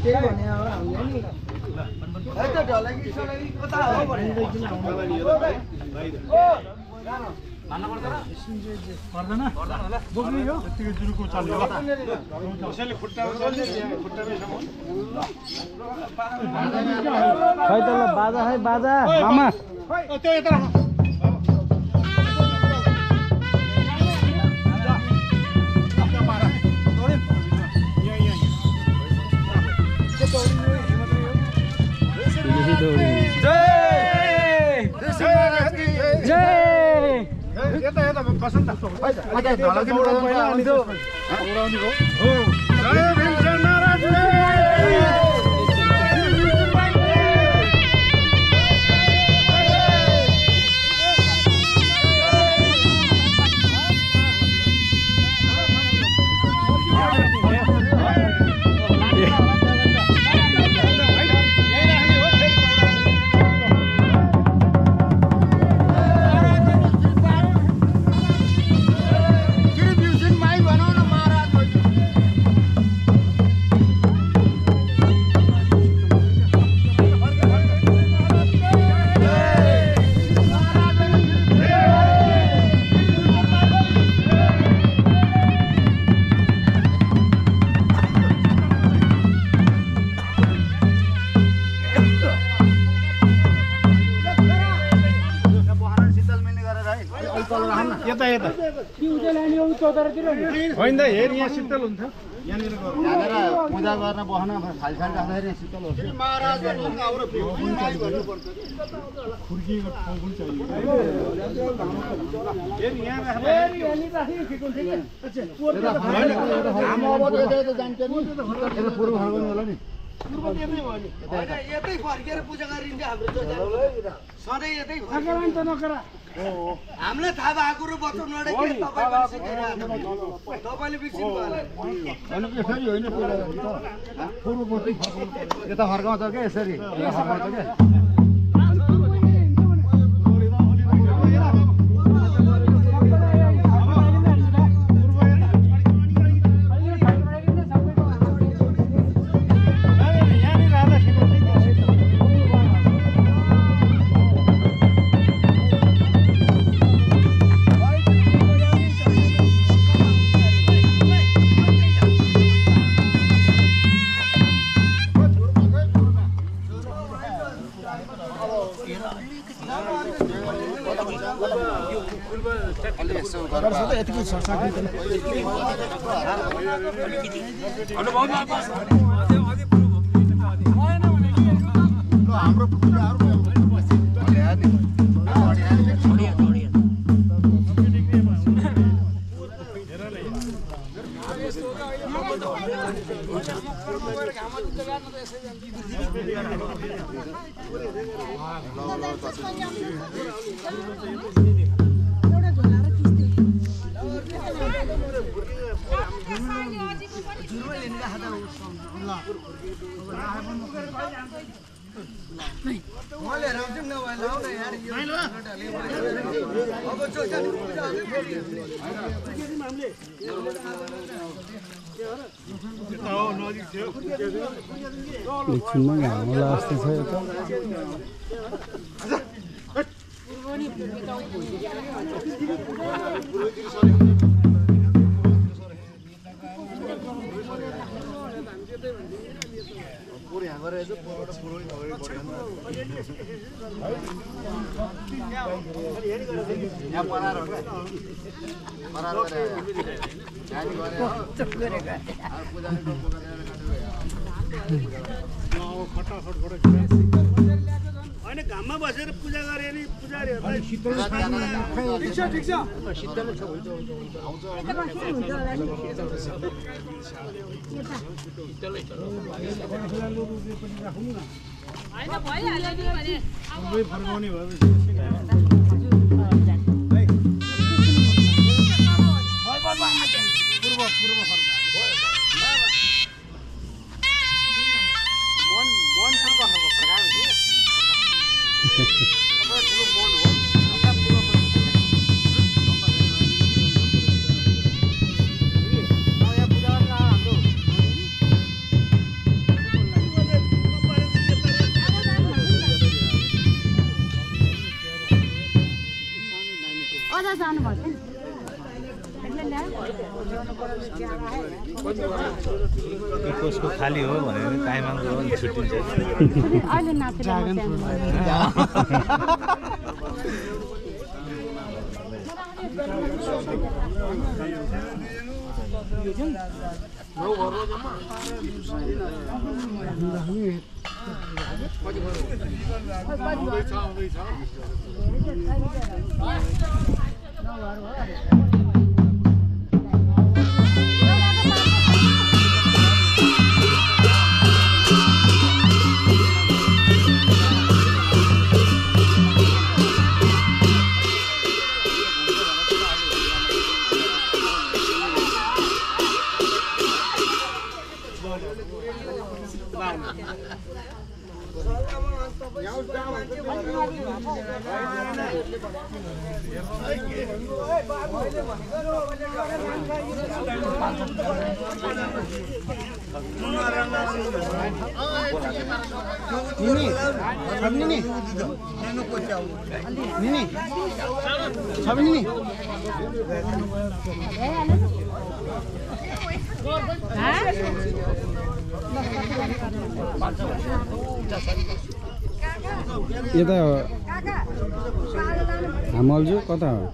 त्यही भने अब हामीले नि त्यो ढलाकी सलाकी कता हो भने भन्नु पर्दैन पर्दैन होला बोक्ने हो त्यतिकै जुरुको चल्यो कसैले खुट्टामा चल्यो खुट्टामै सम्म खै त ल बाजा है बाजा मामा त्यो यता राख यता यता बसन्त ढलाकी उडाउने हो जय भीमसेन महाराज यता यता होइन हेर यहाँ शीतल हुन्छ यहाँनिर पूजा गर्न बस्न खाली खाली राख्दाखेरि शीतल हुन्छ खुर्किएको ठाउँ पनि चाहियो यतै फर्केर पूजा गरिन्छ हाम्रो सधैँ यतै हामीलाई थाहा भएको र बचाउनुबाट के तपाईँले बिर्सिनु यसरी होइन यता फर्काउँछ क्या यसरी फर्काउँछ क्या एकछिनमा घाम लाग्छ यता होइन घाममा बसेर पूजा गरे नि पुजारीहरुलाई शीतल ठिक छ शीतल छ हुन्छ हैन भइहाल्यो नि भने अब फर्काउने भयो पूर्व फर्का जानुपर्छ नि कसको खाली हो भनेर टाइममा छुट्टिन्छ अहिले नाचेर यता हामलजु कता हो